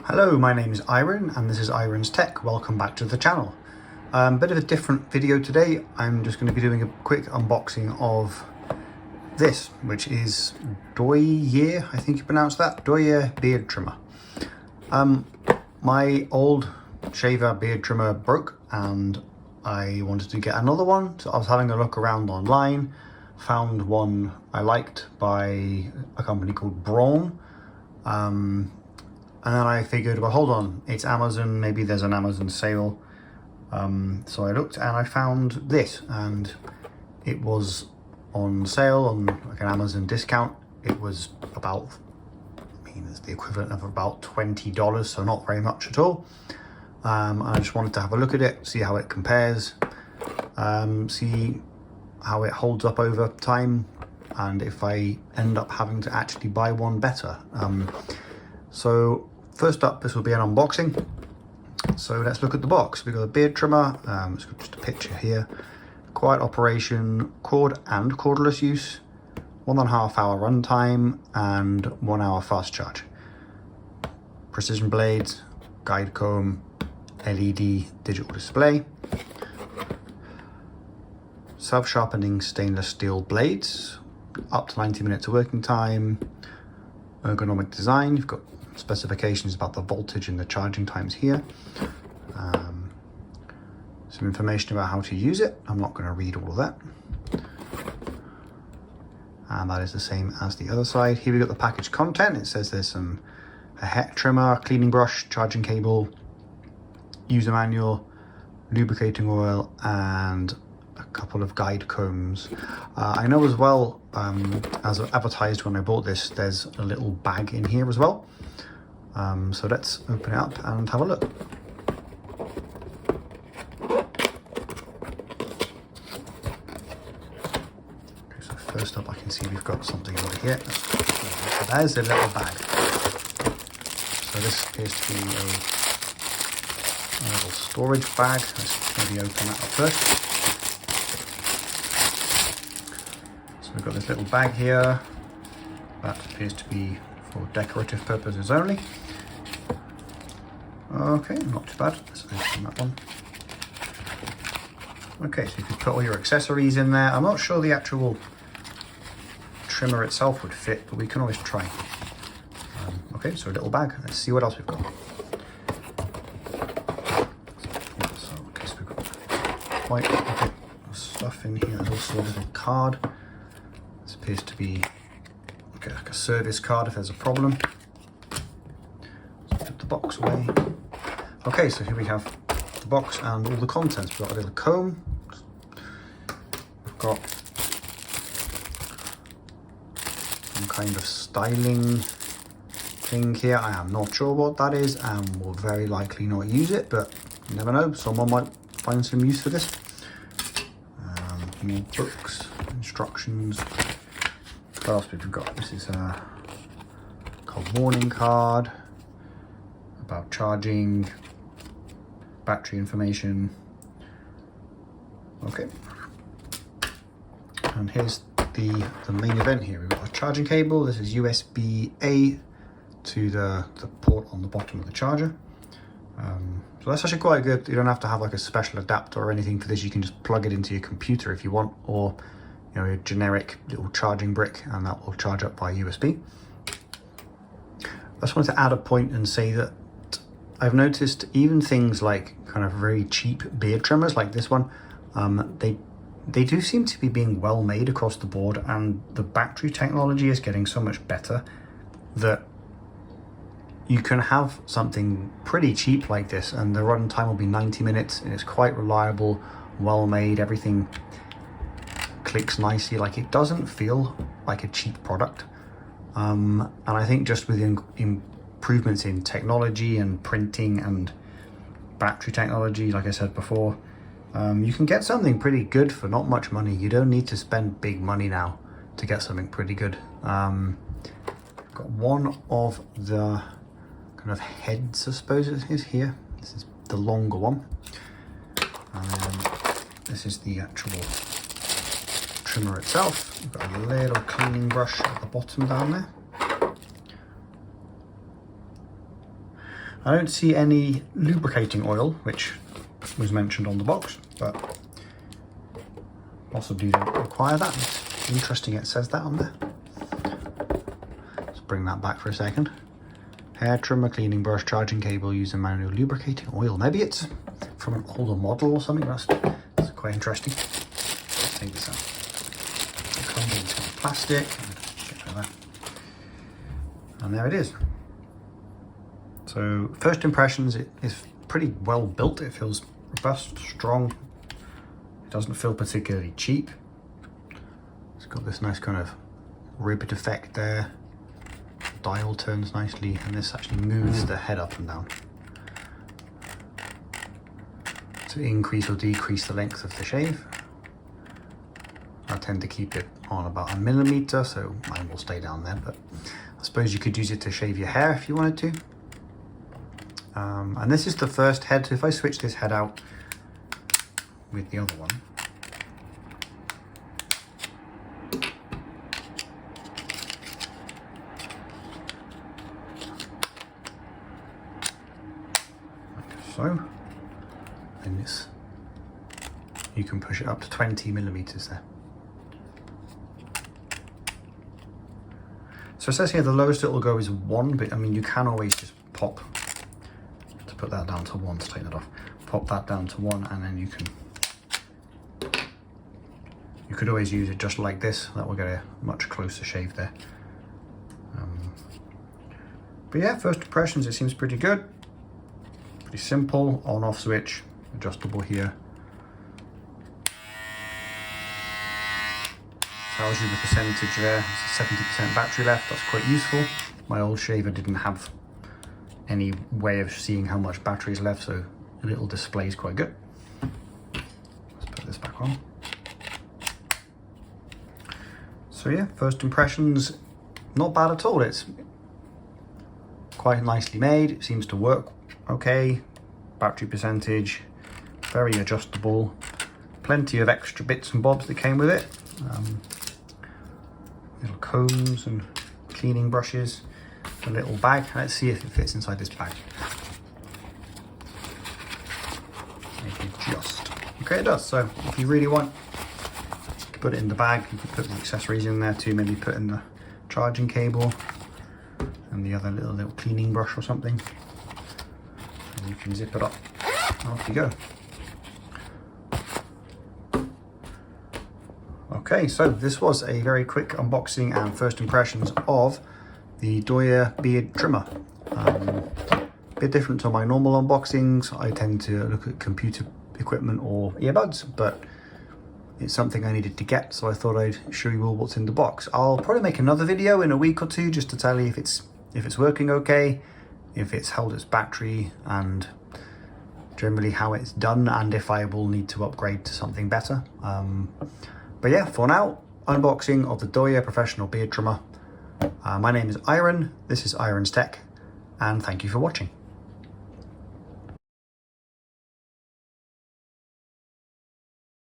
Hello, my name is Iron and this is Iron's Tech. Welcome back to the channel. Bit of a different video today. I'm just going to be doing a quick unboxing of this, which is Douyear, I think you pronounce that, Douyear Beard Trimmer. My old shaver beard trimmer broke and I wanted to get another one, so I was having a look around online, found one I liked by a company called Braun. And then I figured, well, hold on, it's Amazon, maybe there's an Amazon sale. So I looked and I found this, and it was on sale on like an Amazon discount. It was about, it's the equivalent of about $20, so not very much at all. I just wanted to have a look at it, see how it compares, see how it holds up over time, and if I end up having to actually buy one better. So first up, this will be an unboxing. So let's look at the box. We've got a beard trimmer, it's got just a picture here. Quiet operation, cord and cordless use, 1.5 hour runtime, and 1 hour fast charge. Precision blades, guide comb, LED digital display. Self-sharpening stainless steel blades, up to 90 minutes of working time. Ergonomic design, you've got specifications about the voltage and the charging times here. Some information about how to use it. I'm not going to read all of that. And that is the same as the other side. Here we got the package content. It says there's a head trimmer, cleaning brush, charging cable, user manual, lubricating oil, and a couple of guide combs. I know as well, as advertised when I bought this, there's a little bag in here as well. So let's open it up and have a look. Okay, so first up I can see we've got something over here. So there's a little bag. So this appears to be a little storage bag. Let's maybe open that up first. So we've got this little bag here. That appears to be for decorative purposes only. Okay, not too bad. Let's open that one. Okay, so you can put all your accessories in there. I'm not sure the actual trimmer itself would fit, but we can always try. Okay, so a little bag. Let's see what else we've got. So, okay, so we've got quite a bit of stuff in here. There's also a little card. This appears to be like a service card if there's a problem. So put the box away. Okay, so here we have the box and all the contents. We've got a little comb. We've got some kind of styling thing here. I am not sure what that is and will very likely not use it, but you never know, someone might find some use for this. More books, instructions. What else have we got? This is a warning card about charging, battery information. Okay. And here's the main event here. We've got a charging cable. This is USB-A to the port on the bottom of the charger. So that's actually quite good. You don't have to have like a special adapter or anything for this. You can just plug it into your computer if you want, or a generic little charging brick, and that will charge up by USB. I just wanted to add a point and say that I've noticed even things like kind of very cheap beard trimmers like this one, they do seem to be being well made across the board, and the battery technology is getting so much better that you can have something pretty cheap like this and the run time will be 90 minutes and it's quite reliable, well made, everything clicks nicely. Like, it doesn't feel like a cheap product. And I think just with improvements in technology and printing and battery technology, like I said before, you can get something pretty good for not much money. You don't need to spend big money now to get something pretty good. I've got one of the kind of heads, I suppose it is here. This is the longer one. This is the actual trimmer itself. We've got a little cleaning brush at the bottom down there. I don't see any lubricating oil, which was mentioned on the box, but possibly don't require that. It's interesting it says that on there. Let's bring that back for a second. Hair trimmer, cleaning brush, charging cable using manual lubricating oil. Maybe it's from an older model or something. That's quite interesting. Let's take this out. It comes into plastic. Get rid of that. And there it is. So first impressions, it is pretty well built. It feels robust, strong. It doesn't feel particularly cheap. It's got this nice kind of ribbed effect there. Dial turns nicely, and this actually moves the head up and down to increase or decrease the length of the shave. I tend to keep it on about 1 millimeter, so mine will stay down there, but I suppose you could use it to shave your hair if you wanted to. And this is the first head, so if I switch this head out with the other one, so, and this, you can push it up to 20 millimeters there. So it says here the lowest it will go is 1, but I mean you can always just pop, to put that down to 1, to take that off, pop that down to 1, and then you could always use it just like this. That will get a much closer shave there. But yeah, first impressions, it seems pretty good. Pretty simple, on-off switch, adjustable here. Tells you the percentage there. It's a 70% battery left. That's quite useful. My old shaver didn't have any way of seeing how much battery is left, so a little display is quite good. Let's put this back on. So yeah, first impressions, not bad at all. It's quite nicely made. It seems to work okay. Battery percentage, very adjustable. Plenty of extra bits and bobs that came with it. Little combs and cleaning brushes. A little bag. Let's see if it fits inside this bag. Maybe just. Okay, it does. So if you really want, you can put it in the bag. You can put the accessories in there too. Maybe put in the charging cable and the other little cleaning brush or something. And you can zip it up. Off you go. Okay, so this was a very quick unboxing and first impressions of the Douyear Beard Trimmer. A bit different to my normal unboxings. I tend to look at computer equipment or earbuds, but it's something I needed to get, so I thought I'd show you all what's in the box. I'll probably make another video in a week or two just to tell you if it's working okay, if it's held its battery, and generally how it's done, and if I will need to upgrade to something better. But yeah, for now, unboxing of the Douyear Professional Beard Trimmer. My name is Iron, this is Iron's Tech, and thank you for watching.